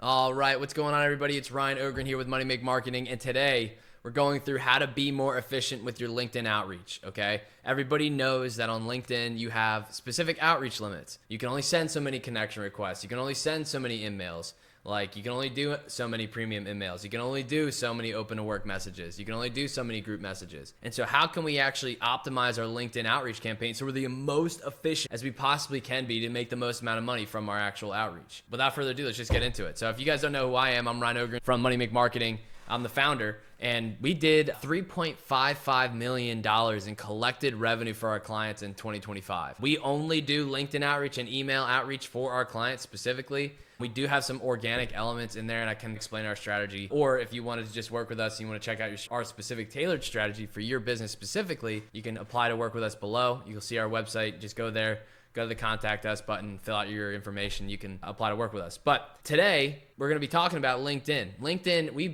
All right, what's going on, everybody? It's Ryan Ogren here with MoneyMake Marketing, and today we're going through how to be more efficient with your LinkedIn outreach, okay? Everybody knows that on LinkedIn, you have specific outreach limits. You can only send so many connection requests. You can only send so many emails. Like, you can only do so many premium emails. You can only do so many open to work messages. You can only do so many group messages. And so how can we actually optimize our LinkedIn outreach campaign so we're the most efficient as we possibly can be to make the most amount of money from our actual outreach? Without further ado, let's just get into it. So if you guys don't know who I am, I'm Ryan Ogren from MoneyMake Marketing. I'm the founder, and we did $3.55 million in collected revenue for our clients in 2025. We only do LinkedIn outreach and email outreach for our clients specifically. We do have some organic elements in there, and I can explain our strategy. Or if you wanted to just work with us and you want to check out our specific tailored strategy for your business specifically, you can apply to work with us below. You'll see our website. Just go there, go to the contact us button, fill out your information. You can apply to work with us. But today we're going to be talking about LinkedIn. LinkedIn, we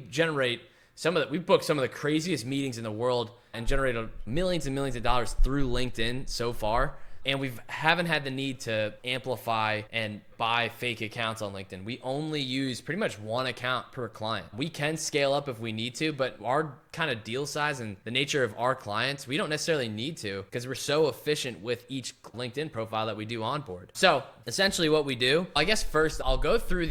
booked some of the craziest meetings in the world and generated millions and millions of dollars through LinkedIn so far. And we haven't had the need to amplify and buy fake accounts on LinkedIn. We only use pretty much one account per client. We can scale up if we need to, but our kind of deal size and the nature of our clients, we don't necessarily need to because we're so efficient with each LinkedIn profile that we do onboard. So essentially what we do, I guess first I'll go through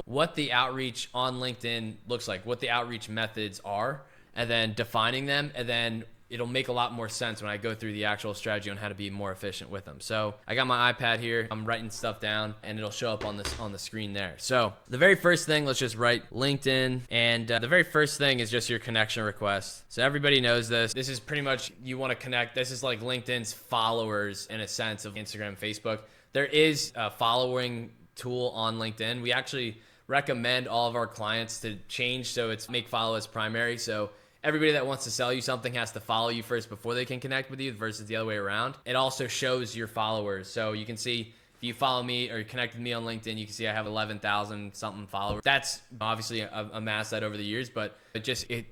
what the outreach on LinkedIn looks like, what the outreach methods are, and then defining them, and then it'll make a lot more sense when I go through the actual strategy on how to be more efficient with them. So I got my iPad here. I'm writing stuff down and it'll show up on the screen there. So the very first thing, let's just write LinkedIn. And the very first thing is just your connection request. So everybody knows this. This is pretty much, you want to connect. This is like LinkedIn's followers in a sense of Instagram, Facebook. There is a following tool on LinkedIn. We actually recommend all of our clients to change so it's make follow as primary. So everybody that wants to sell you something has to follow you first before they can connect with you versus the other way around. It also shows your followers. So you can see if you follow me or connect with me on LinkedIn, you can see I have 11,000 something followers. That's obviously amassed that over the years, but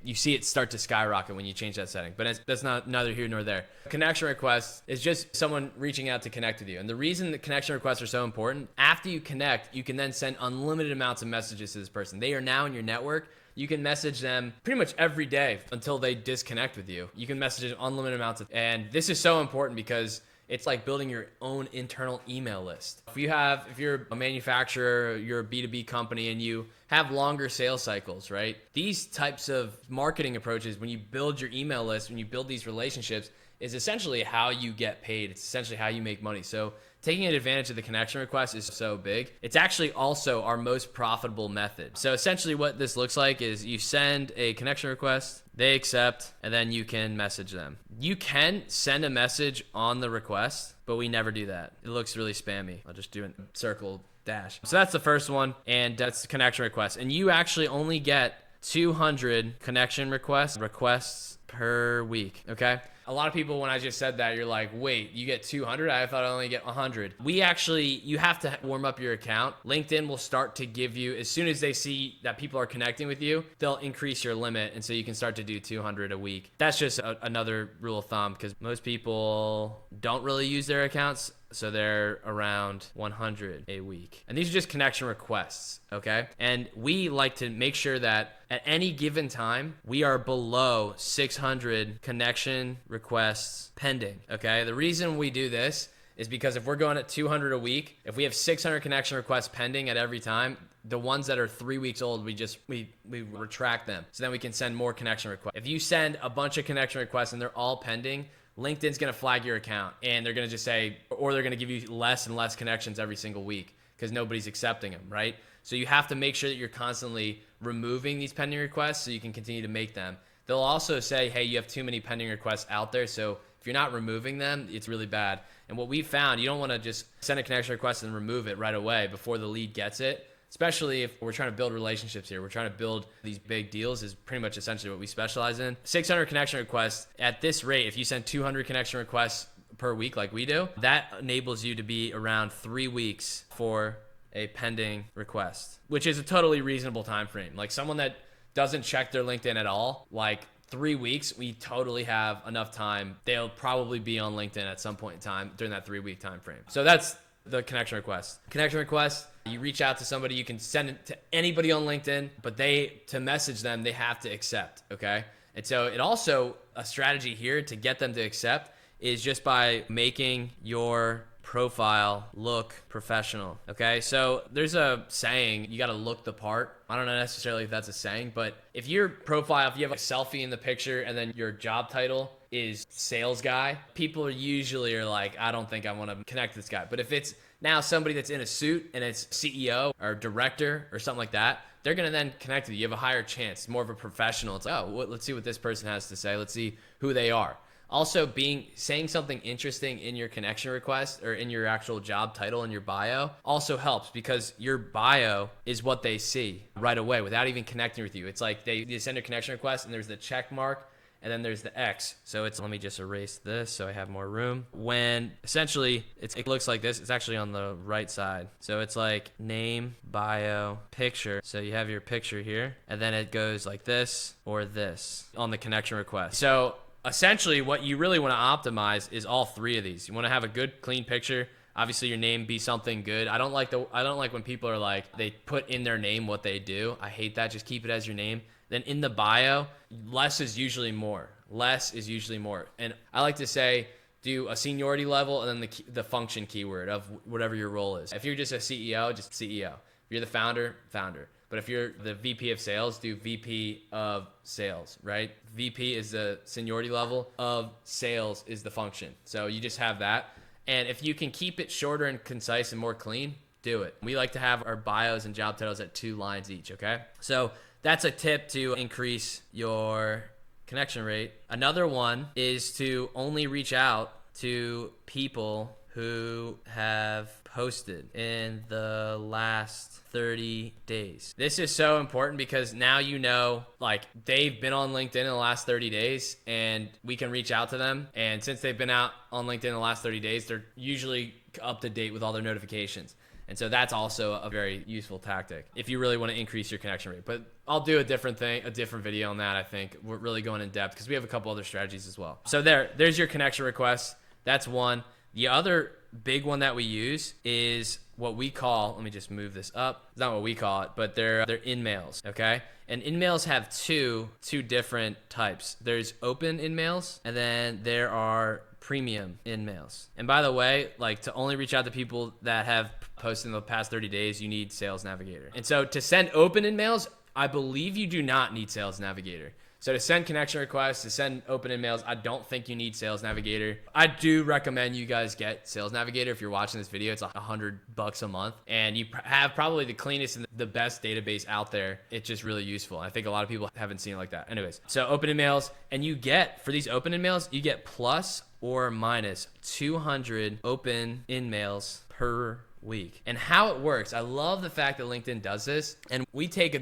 you see it start to skyrocket when you change that setting. But that's not neither here nor there. Connection request is just someone reaching out to connect with you. And the reason that connection requests are so important, after you connect, you can then send unlimited amounts of messages to this person. They are now in your network. You can message them pretty much every day until they disconnect with you. You can message unlimited amounts and this is so important because it's like building your own internal email list. If you're a manufacturer, you're a B2B company and you have longer sales cycles, right? These types of marketing approaches, when you build your email list, when you build these relationships, is essentially how you get paid. It's essentially how you make money. So taking advantage of the connection request is so big. It's actually also our most profitable method. So essentially what this looks like is you send a connection request, they accept, and then you can message them. You can send a message on the request, but we never do that. It looks really spammy. I'll just do a circle dash. So that's the first one, and that's the connection request. And you actually only get 200 connection requests per week, okay? A lot of people, when I just said that, you're like, wait, you get 200? I thought I only get 100. You have to warm up your account. LinkedIn will start to give you, as soon as they see that people are connecting with you, they'll increase your limit. And so you can start to do 200 a week. That's just another rule of thumb because most people don't really use their accounts. So they're around 100 a week. And these are just connection requests, okay? And we like to make sure that at any given time, we are below 600 connection requests pending, okay? The reason we do this is because if we're going at 200 a week, if we have 600 connection requests pending at every time, the ones that are 3 weeks old, we retract them. So then we can send more connection requests. If you send a bunch of connection requests and they're all pending, LinkedIn's going to flag your account and they're going to just say, or they're going to give you less and less connections every single week because nobody's accepting them, right? So you have to make sure that you're constantly removing these pending requests so you can continue to make them. They'll also say, hey, you have too many pending requests out there. So if you're not removing them, it's really bad. And what we found, you don't want to just send a connection request and remove it right away before the lead gets it. Especially if we're trying to build relationships here. We're trying to build these big deals is pretty much essentially what we specialize in. 600 connection requests at this rate, if you send 200 connection requests per week like we do, that enables you to be around 3 weeks for a pending request, which is a totally reasonable time frame. Like someone that doesn't check their LinkedIn at all, like 3 weeks, we totally have enough time. They'll probably be on LinkedIn at some point in time during that 3 week time frame. So that's the connection request. Connection request, you reach out to somebody, you can send it to anybody on LinkedIn, but to message them, they have to accept, okay? And so it also, a strategy here to get them to accept is just by making your profile look professional, okay? So there's a saying, you gotta look the part. I don't know necessarily if that's a saying, but if your profile, if you have a selfie in the picture and then your job title is sales guy, people usually are like, I don't think I wanna connect with this guy. But if it's now somebody that's in a suit and it's CEO or director or something like that, they're gonna then connect with you. You have a higher chance, more of a professional. It's like, oh, let's see what this person has to say. Let's see who they are. Also, saying something interesting in your connection request or in your actual job title in your bio also helps, because your bio is what they see right away without even connecting with you. It's like they send a connection request and there's the check mark and then there's the X. So let me just erase this so I have more room. When essentially it looks like this, it's actually on the right side. So it's like name, bio, picture. So you have your picture here and then it goes like this or this on the connection request. So essentially what you really want to optimize is all three of these. You want to have a good clean picture. Obviously your name be something good. I don't like when people are like, they put in their name what they do. I hate that. Just keep it as your name. Then in the bio, less is usually more. Less is usually more. And I like to say, do a seniority level and then the function keyword of whatever your role is. If you're just a CEO, just CEO. If you're the founder, founder. But if you're the VP of sales, do VP of sales, right? VP is the seniority level, of sales is the function. So you just have that. And if you can keep it shorter and concise and more clean, do it. We like to have our bios and job titles at 2 lines each, okay? So that's a tip to increase your connection rate. Another one is to only reach out to people who have posted in the last 30 days. This is so important because now you know, like, they've been on LinkedIn in the last 30 days and we can reach out to them. And since they've been out on LinkedIn in the last 30 days, they're usually up to date with all their notifications. And so that's also a very useful tactic if you really want to increase your connection rate. But I'll do a different video on that. I think we're really going in depth because we have a couple other strategies as well. So there's your connection request. That's one. The other big one that we use is what we call, let me just move this up. It's not what we call it, but they're in-mails, okay? And in-mails have two different types. There's open in-mails, and then there are premium in-mails. And by the way, like, to only reach out to people that have posted in the past 30 days, you need Sales Navigator. And so to send open in-mails, I believe you do not need Sales Navigator. So to send connection requests, to send open in-mails, I don't think you need Sales Navigator. I do recommend you guys get Sales Navigator. If you're watching this video, it's $100 a month. And you have probably the cleanest and the best database out there. It's just really useful. I think a lot of people haven't seen it like that. Anyways, so open in-mails, and you get, for these open in-mails, you get plus or minus 200 open in-mails per week. And how it works, I love the fact that LinkedIn does this, and we take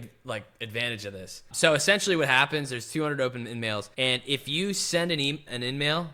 advantage of this. So essentially what happens, there's 200 open in-mails, and if you send an in-mail,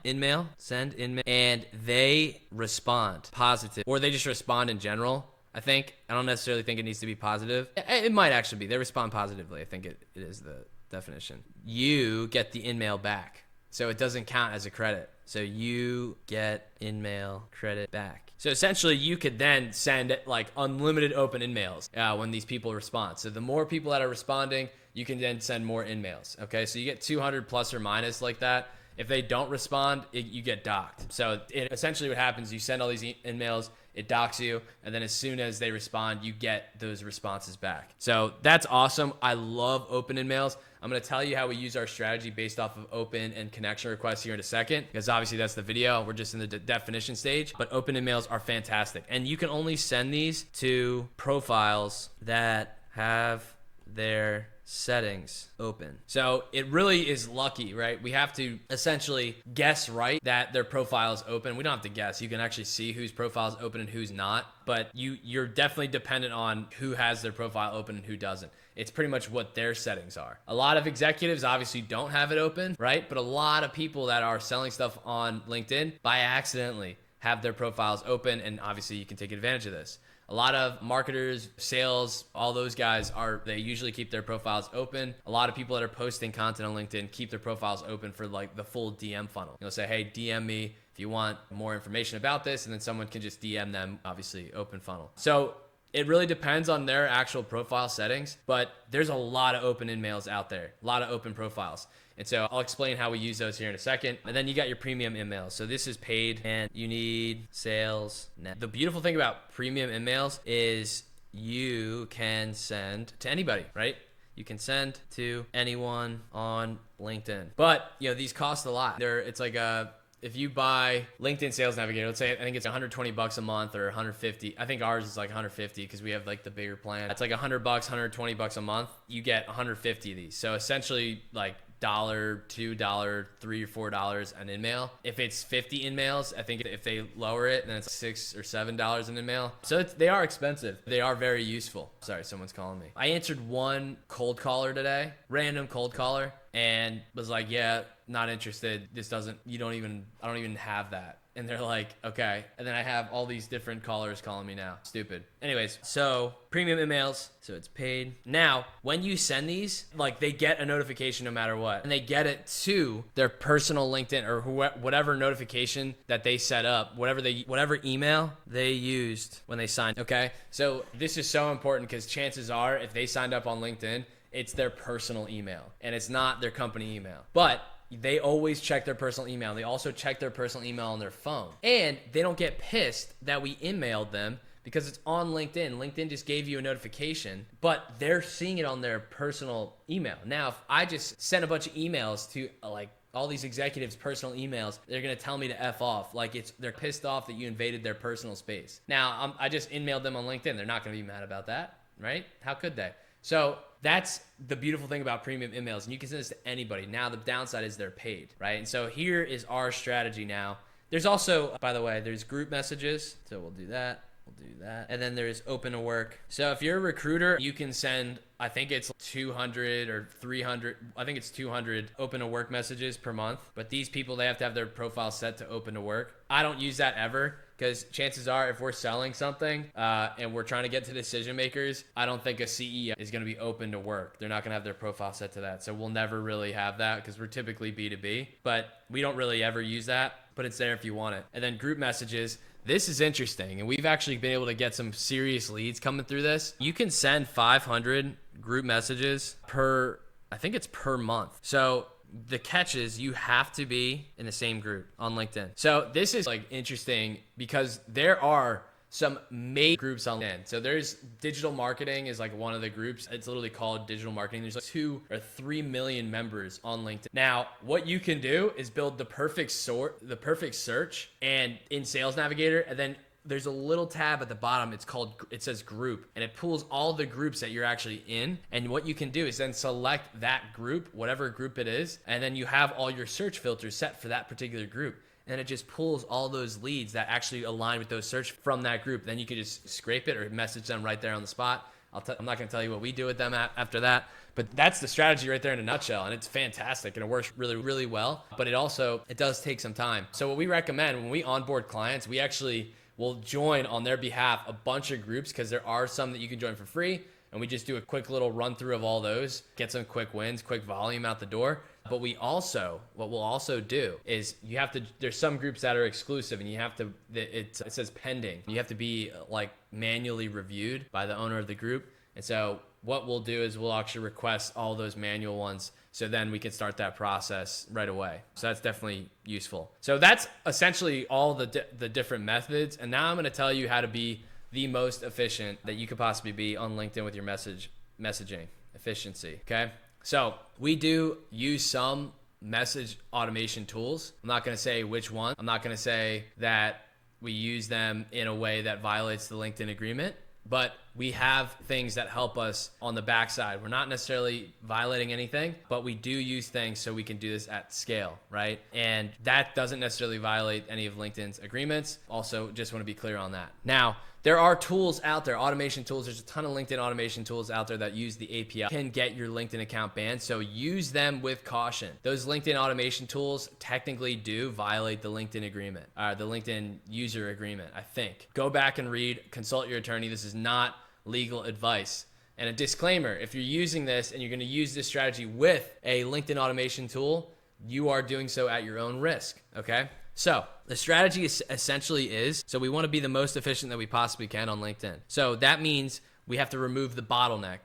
and they respond positive, or they just respond in general, I don't necessarily think it needs to be positive. It might actually be. They respond positively. I think it is the definition. You get the in-mail back. So it doesn't count as a credit. So you get in-mail credit back. So essentially you could then send like unlimited open in-mails when these people respond. So the more people that are responding, you can then send more in-mails. Okay, so you get 200 plus or minus like that. If they don't respond, you get docked. So essentially what happens, you send all these in-mails, it docks you, and then as soon as they respond, you get those responses back. So that's awesome. I love open in-mails. I'm going to tell you how we use our strategy based off of open and connection requests here in a second, because obviously that's the video. We're just in the definition stage, but open in-mails are fantastic. And you can only send these to profiles that have their settings open. So it really is lucky, right? We have to essentially guess right that their profile is open. We don't have to guess. You can actually see whose profile is open and who's not, but you're definitely dependent on who has their profile open and who doesn't. It's pretty much what their settings are. A lot of executives obviously don't have it open, right? But a lot of people that are selling stuff on LinkedIn by accidentally have their profiles open, and obviously you can take advantage of this. A lot of marketers, sales, all those guys they usually keep their profiles open. A lot of people that are posting content on LinkedIn keep their profiles open for like the full DM funnel. You'll say, hey, DM me if you want more information about this, and then someone can just DM them, obviously open funnel. So it really depends on their actual profile settings, but there's a lot of open InMails out there, a lot of open profiles. And so I'll explain how we use those here in a second. And then you got your premium InMails. So this is paid and you need sales net. The beautiful thing about premium InMails is you can send to anybody, right? You can send to anyone on LinkedIn. But, these cost a lot. It's like if you buy LinkedIn Sales Navigator, let's say I think it's $120 a month or 150. I think ours is like 150 because we have like the bigger plan. It's like $100, $120 a month. You get 150 of these. So essentially like $1, $2, $3 or $4 an InMail. If it's 50 InMails, I think if they lower it, then it's $6 or $7 an InMail. So they are expensive. They are very useful. Sorry, someone's calling me. I answered one cold caller today, random cold caller, and was like, yeah, not interested. I don't even have that. And they're like, okay. And then I have all these different callers calling me now. Stupid. Anyways, so premium InMails. So it's paid. Now, when you send these, like they get a notification no matter what. And they get it to their personal LinkedIn or whatever notification that they set up, whatever email they used when they signed. Okay. So this is so important because chances are if they signed up on LinkedIn, it's their personal email and it's not their company email. But they always check their personal email. They also check their personal email on their phone. And they don't get pissed that we emailed them because it's on LinkedIn. LinkedIn just gave you a notification, but they're seeing it on their personal email. Now, if I just send a bunch of emails to like all these executives' personal emails, they're going to tell me to F off. Like they're pissed off that you invaded their personal space. Now, I just emailed them on LinkedIn. They're not going to be mad about that, right? How could they? So that's the beautiful thing about premium InMails. And you can send this to anybody. Now, the downside is they're paid, right? And so here is our strategy now. There's also, by the way, there's group messages. So we'll do that. We'll do that. And then there's open to work. So if you're a recruiter, you can send, I think it's 200 or 300. I think it's 200 open to work messages per month. But these people, they have to have their profile set to open to work. I don't use that ever. Because chances are, if we're selling something and we're trying to get to decision makers, I don't think a CEO is going to be open to work. They're not going to have their profile set to that. So we'll never really have that because we're typically B2B. But we don't really ever use that. But it's there if you want it. And then group messages. This is interesting. And we've actually been able to get some serious leads coming through this. You can send 500 group messages per month. So the catch is you have to be in the same group on LinkedIn. So this is like interesting because there are some major groups on LinkedIn. So there's digital marketing is like one of the groups. It's literally called digital marketing. There's like 2 or 3 million members on LinkedIn. Now, what you can do is build the perfect search and in Sales Navigator, and then there's a little tab at the bottom. It says group, and it pulls all the groups that you're actually in. And what you can do is then select that group, whatever group it is. And then you have all your search filters set for that particular group. And it just pulls all those leads that actually align with those search from that group. Then you can just scrape it or message them right there on the spot. I'm not going to tell you what we do with them after that, but that's the strategy right there in a nutshell. And it's fantastic and it works really, really well, but it does take some time. So what we recommend when we onboard clients, we actually will join on their behalf a bunch of groups because there are some that you can join for free. And we just do a quick little run through of all those, get some quick wins, quick volume out the door. But what we'll also do is there's some groups that are exclusive and it says pending. You have to be like manually reviewed by the owner of the group. And so what we'll do is we'll actually request all those manual ones. So then we can start that process right away. So that's definitely useful. So that's essentially all the different methods. And now I'm going to tell you how to be the most efficient that you could possibly be on LinkedIn with your messaging efficiency. Okay. So we do use some message automation tools. I'm not going to say which one. I'm not going to say that we use them in a way that violates the LinkedIn agreement, but we have things that help us on the backside. We're not necessarily violating anything, but we do use things so we can do this at scale, right? And that doesn't necessarily violate any of LinkedIn's agreements. Also, just want to be clear on that. Now, there are tools out there, automation tools. There's a ton of LinkedIn automation tools out there that use the API, can get your LinkedIn account banned. So use them with caution. Those LinkedIn automation tools technically do violate the LinkedIn agreement, the LinkedIn user agreement, I think. Go back and read, consult your attorney. This is not legal advice. And a disclaimer, if you're using this and you're going to use this strategy with a LinkedIn automation tool, you are doing so at your own risk, okay? So the strategy essentially is, so we want to be the most efficient that we possibly can on LinkedIn. So that means we have to remove the bottleneck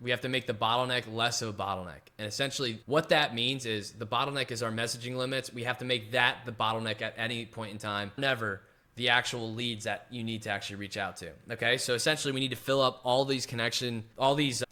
we have to make the bottleneck less of a bottleneck. And essentially what that means is the bottleneck is our messaging limits. We have to make that the bottleneck at any point in time, never the actual leads that you need to actually reach out to. Okay. So essentially we need to fill up all these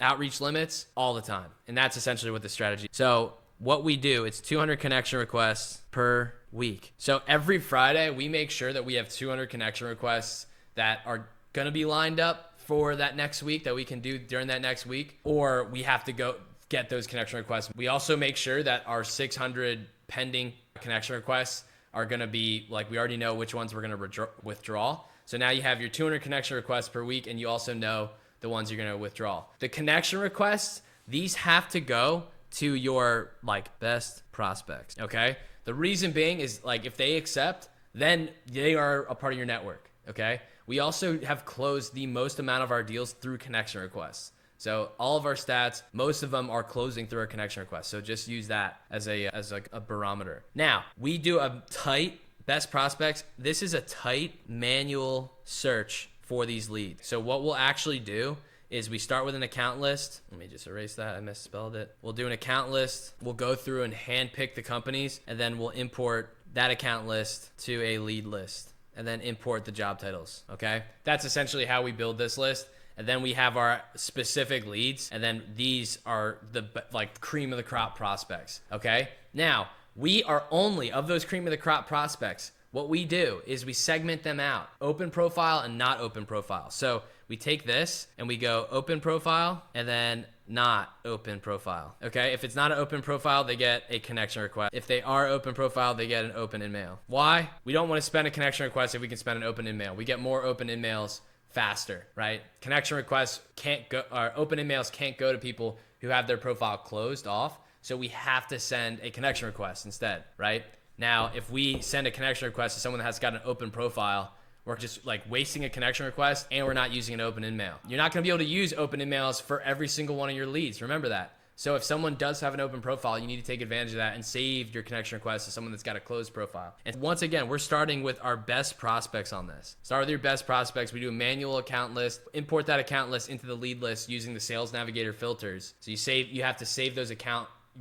outreach limits all the time. And that's essentially what the strategy is. So what we do, it's 200 connection requests per week. So every Friday, we make sure that we have 200 connection requests that are going to be lined up for that next week that we can do during that next week, or we have to go get those connection requests. We also make sure that our 600 pending connection requests are going to be like, we already know which ones we're going to withdraw. So now you have your 200 connection requests per week, and you also know the ones you're going to withdraw. The connection requests, these have to go to your best prospects, okay? The reason being is if they accept, then they are a part of your network, okay? We also have closed the most amount of our deals through connection requests. So all of our stats, most of them are closing through our connection requests. So just use that as a barometer. Now, we do a tight best prospects. This is a tight manual search for these leads. So what we'll actually do is we start with an account list. Let me just erase that, I misspelled it. We'll do an account list. We'll go through and handpick the companies, and then we'll import that account list to a lead list, and then import the job titles, okay? That's essentially how we build this list. And then we have our specific leads, and then these are the cream of the crop prospects, okay? Now, we are only, of those cream of the crop prospects, what we do is we segment them out, open profile and not open profile. So we take this and we go open profile and then not open profile. Okay. If it's not an open profile, they get a connection request. If they are open profile, they get an open in-mail. Why? We don't want to spend a connection request if we can spend an open in-mail. We get more open in-mails faster, right? Connection requests can't go, or open in-mails can't go to people who have their profile closed off. So we have to send a connection request instead, right? Now, if we send a connection request to someone that has got an open profile, we're just wasting a connection request, and we're not using an open in-mail. You're not going to be able to use open in-mails for every single one of your leads. Remember that. So if someone does have an open profile, you need to take advantage of that and save your connection request to someone that's got a closed profile. And once again, we're starting with our best prospects on this. Start with your best prospects. We do a manual account list, import that account list into the lead list using the Sales Navigator filters. So you have to save those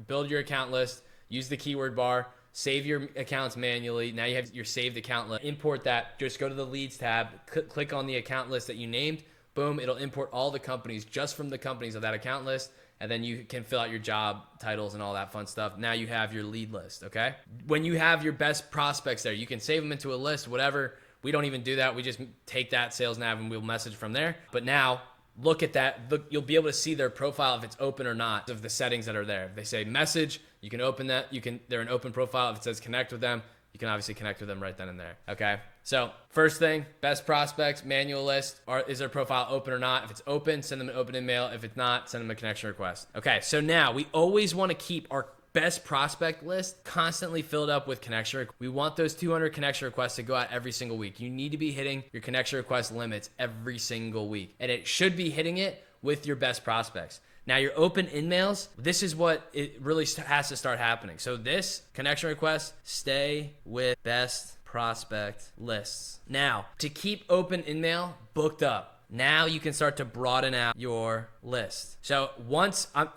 build your account list, use the keyword bar, save your accounts manually. Now you have your saved account list. Import that. Just go to the leads tab, click on the account list that you named. Boom, it'll import all the companies just from the companies of that account list. And then you can fill out your job titles and all that fun stuff. Now you have your lead list, okay? When you have your best prospects there, you can save them into a list, whatever. We don't even do that. We just take that sales nav and we'll message from there. But now look at that. You'll be able to see their profile if it's open or not of the settings that are there. If they say message, you can open that. They're an open profile. If it says connect with them, you can obviously connect with them right then and there. Okay. So first thing, best prospects, manual list, or is their profile open or not? If it's open, send them an open email. If it's not, send them a connection request. Okay. So now we always want to keep our best prospect list constantly filled up with connection requests. We want those 200 connection requests to go out every single week. You need to be hitting your connection request limits every single week, and it should be hitting it with your best prospects. Now your open in-mails, this is what it really has to start happening. So this connection request, stay with best prospect lists. Now to keep open in-mail booked up, now you can start to broaden out your list. So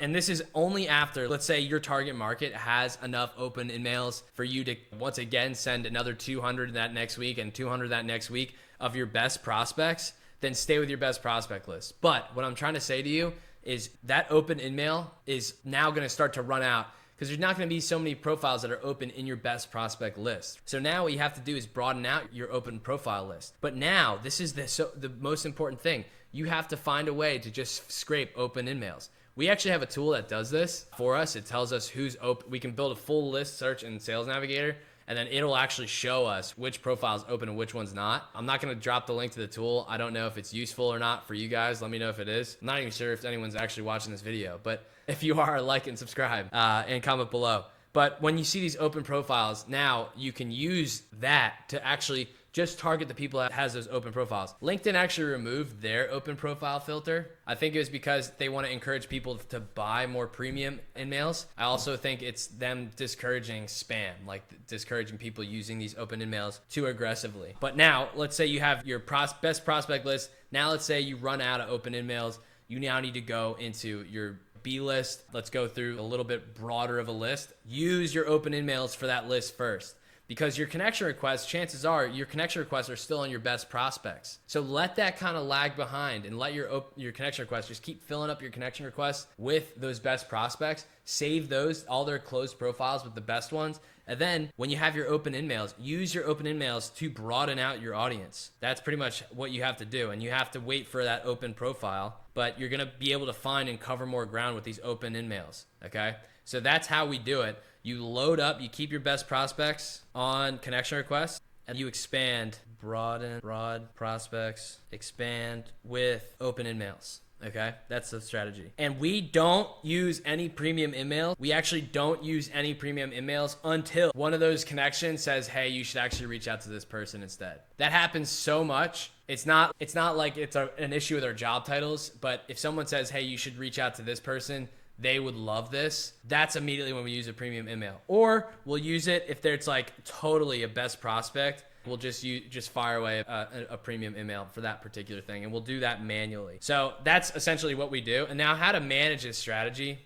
and this is only after, let's say your target market has enough open in-mails for you to once again send another 200 that next week and 200 that next week of your best prospects, then stay with your best prospect list. But what I'm trying to say to you is that open in-mail is now going to start to run out because there's not going to be so many profiles that are open in your best prospect list. So now what you have to do is broaden out your open profile list. But now this is the most important thing. you have to find a way to just scrape open emails. We actually have a tool that does this for us. It tells us who's open. We can build a full list search in Sales Navigator, and then it'll actually show us which profile is open and which one's not. I'm not going to drop the link to the tool. I don't know if it's useful or not for you guys. Let me know if it is. I'm not even sure if anyone's actually watching this video, but if you are, like and subscribe and comment below. But when you see these open profiles, now you can use that to actually just target the people that has those open profiles. LinkedIn actually removed their open profile filter. I think it was because they want to encourage people to buy more premium emails. I also think it's them discouraging spam, like discouraging people using these open emails too aggressively. But now, let's say you have your best prospect list. Now let's say you run out of open emails. You now need to go into your B list. Let's go through a little bit broader of a list. Use your open emails for that list first. Because your connection requests, chances are your connection requests are still on your best prospects. So let that kind of lag behind and let your connection requests, just keep filling up your connection requests with those best prospects. Save those, all their closed profiles with the best ones. And then when you have your open emails, use your open emails to broaden out your audience. That's pretty much what you have to do. And you have to wait for that open profile, but you're going to be able to find and cover more ground with these open emails. Okay. So that's how we do it. You load up, you keep your best prospects on connection requests, and you expand, broad prospects, expand with open emails. Okay, that's the strategy. And we don't use any premium emails. We actually don't use any premium emails until one of those connections says, hey, you should actually reach out to this person instead. That happens so much. It's not like it's an issue with our job titles, but if someone says, hey, you should reach out to this person, they would love this. That's immediately when we use a premium email. Or we'll use it if there's like totally a best prospect. We'll just fire away a premium email for that particular thing, and we'll do that manually. So that's essentially what we do. And now how to manage this strategy.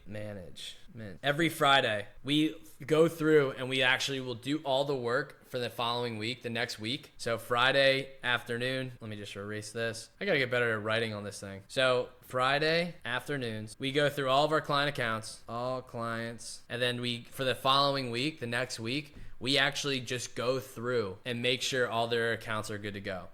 Every Friday, we go through and we actually will do all the work for the following week, the next week. So Friday afternoon, let me just erase this. I gotta get better at writing on this thing. So Friday afternoons, we go through all of our client accounts, all clients, and then for the following week, the next week, we actually just go through and make sure all their accounts are good to go.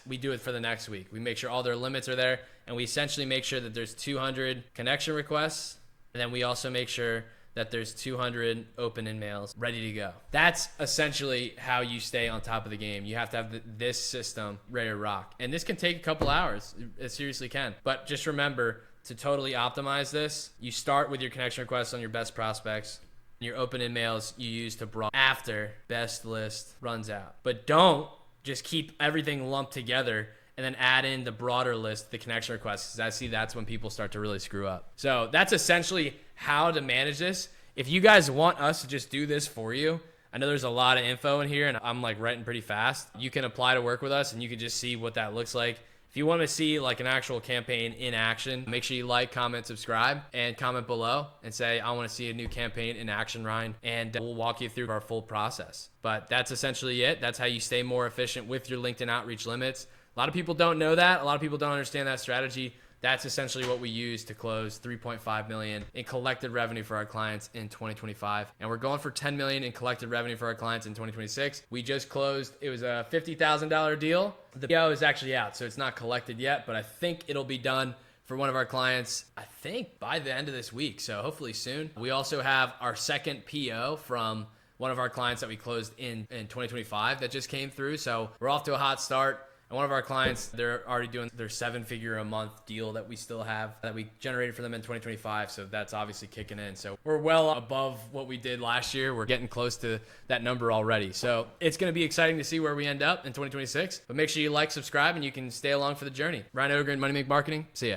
We do it for the next week. We make sure all their limits are there, and we essentially make sure that there's 200 connection requests, and then we also make sure that there's 200 open emails ready to go. That's essentially how you stay on top of the game. You have to have this system ready to rock. And this can take a couple hours. It seriously can. But just remember to totally optimize this. You start with your connection requests on your best prospects. Your open emails you use to broaden after best list runs out. But don't just keep everything lumped together and then add in the broader list, the connection requests, because I see that's when people start to really screw up. So that's essentially how to manage this. If you guys want us to just do this for you, I know there's a lot of info in here and I'm like writing pretty fast. You can apply to work with us and you can just see what that looks like. If you want to see like an actual campaign in action, make sure you like, comment, subscribe, and comment below and say, I want to see a new campaign in action, Ryan, and we'll walk you through our full process. But that's essentially it. That's how you stay more efficient with your LinkedIn outreach limits. A lot of people don't know that. A lot of people don't understand that strategy. That's essentially what we use to close $3.5 million in collected revenue for our clients in 2025. And we're going for $10 million in collected revenue for our clients in 2026. We just closed, it was a $50,000 deal. The PO is actually out, so it's not collected yet, but I think it'll be done for one of our clients, I think by the end of this week. So hopefully soon. We also have our second PO from one of our clients that we closed in 2025 that just came through. So we're off to a hot start. And one of our clients, they're already doing their 7-figure a month deal that we still have that we generated for them in 2025. So that's obviously kicking in. So we're well above what we did last year. We're getting close to that number already. So it's going to be exciting to see where we end up in 2026. But make sure you like, subscribe, and you can stay along for the journey. Ryan Ogren, MoneyMake Marketing. See ya.